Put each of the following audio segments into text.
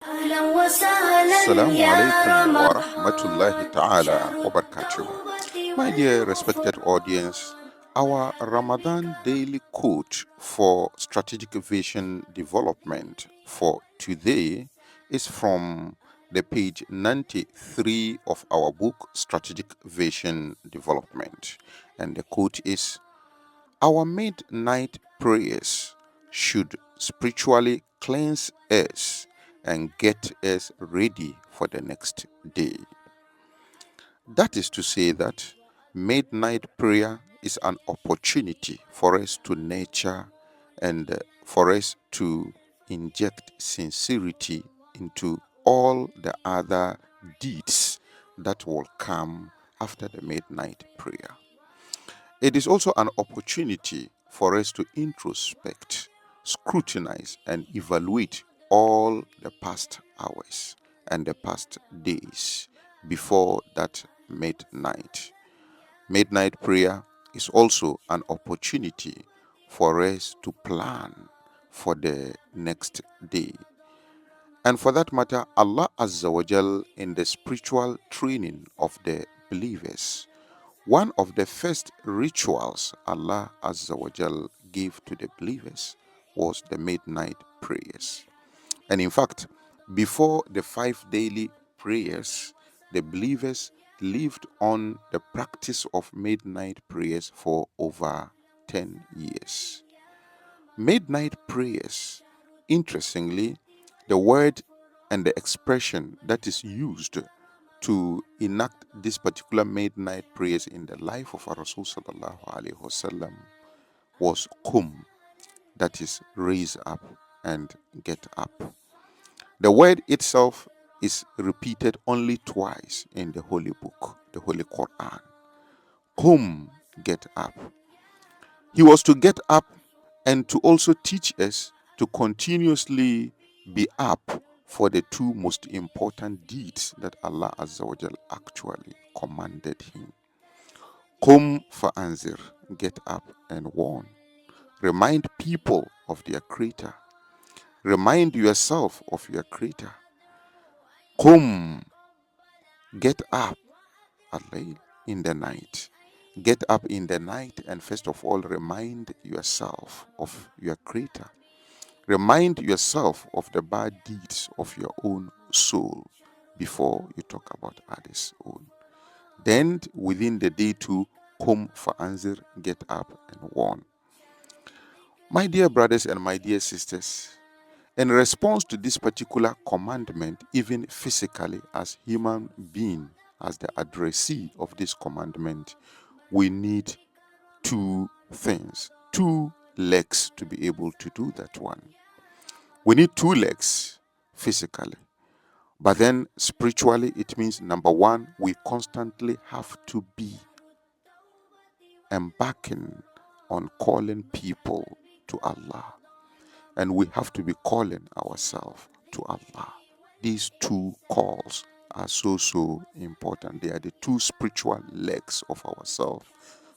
Assalamu alaikum wa rahmatullahi ta'ala wa barakatuh. My dear respected audience, our Ramadan daily quote for strategic vision development for today is from the page 93 of our book Strategic Vision Development. And the quote is: Our midnight prayers should spiritually cleanse us and get us ready for the next day. That is to say that midnight prayer is an opportunity for us to nurture and for us to inject sincerity into all the other deeds that will come after the midnight prayer. It is also an opportunity for us to introspect, scrutinize, and evaluate all the past hours and the past days before that midnight. Midnight prayer is also an opportunity for us to plan for the next day. And for that matter, Allah Azza wa Jal, in the spiritual training of the believers, one of the first rituals Allah Azza wa Jal gave to the believers was the midnight prayers. And in fact, before the 5 daily prayers, the believers lived on the practice of midnight prayers for over 10 years. Midnight prayers, interestingly, the word and the expression that is used to enact this particular midnight prayers in the life of our Rasul sallallahu alaihi wasallam was kum, that is raise up and get up. The word itself is repeated only twice in the Holy Book, the Holy Quran. Kum, get up. He was to get up and to also teach us to continuously be up for the two most important deeds that Allah Azza wa Jal actually commanded him. Qum fa'anzir, get up and warn. Remind people of their Creator. Remind yourself of your Creator. Qum, get up al-layl, in the night. Get up in the night and first of all remind yourself of your Creator. Remind yourself of the bad deeds of your own soul before you talk about others' own. Then within the day to come for answer, get up and warn. My dear brothers and my dear sisters, in response to this particular commandment, even physically as human being, as the addressee of this commandment, we need two things, two legs to be able to do that one. We need two legs physically. But then spiritually, it means number one, we constantly have to be embarking on calling people to Allah. And we have to be calling ourselves to Allah. These two calls are so important. They are the two spiritual legs of ourselves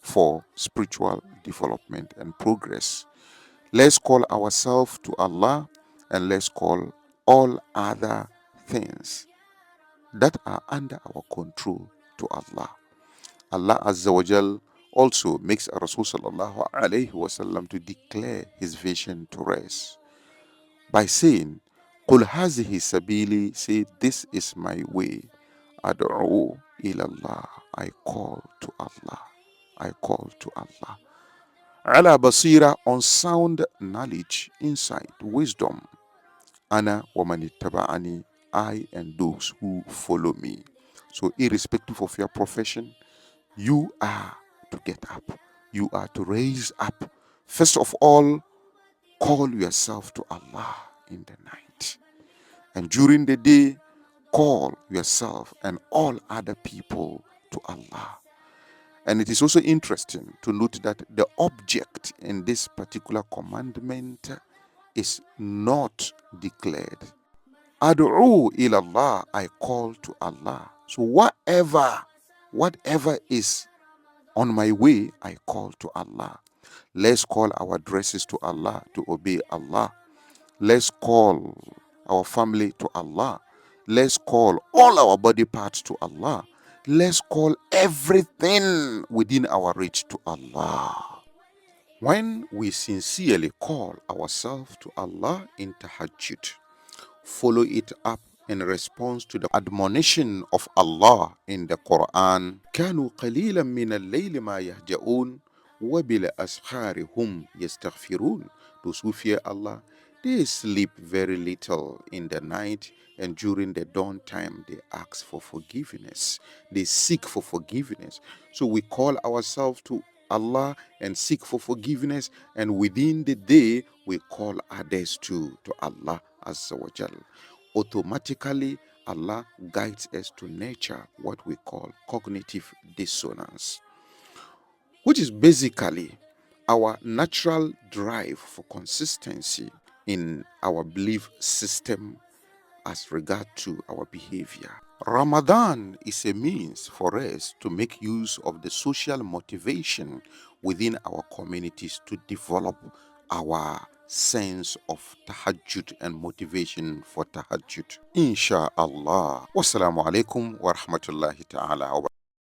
for spiritual development and progress. Let's call ourselves to Allah and let's call all other things that are under our control to Allah. Allah Azza wa Jal also makes Rasul sallallahu alayhi wasallam to declare his vision to us by saying, Qul hazihi sabili, say this is my way. Ad'u ilallah, I call to Allah. I call to Allah. Ala basira, on sound knowledge, insight, wisdom. Ana wa man ittaba'ani, I and those who follow me. So irrespective of your profession, you are to get up. You are to raise up. First of all, call yourself to Allah in the night. And during the day, call yourself and all other people to Allah. And it is also interesting to note that the object in this particular commandment is not declared. Ad'u ilallah, I call to Allah. So whatever is on my way, I call to Allah. Let's call our dresses to Allah, to obey Allah. Let's call our family to Allah. Let's call all our body parts to Allah. Let's call everything within our reach to Allah. When we sincerely call ourselves to Allah in tahajjud, follow it up in response to the admonition of Allah in the Quran. كانوا قليلا من الليل ما يهجؤون وبالأسحار هم يستغفرون. Those who fear Allah, they sleep very little in the night, and during the dawn time they ask for forgiveness. They seek for forgiveness. So we call ourselves to Allah and seek for forgiveness, and within the day we call others to Allah Azza wa Jal. Automatically Allah guides us to nurture what we call cognitive dissonance, which is basically our natural drive for consistency in our belief system as regard to our behavior. Ramadan is a means for us to make use of the social motivation within our communities to develop our sense of tahajjud and motivation for tahajjud. Insha'Allah. Wassalamu alaikum wa rahmatullahi ta'ala wa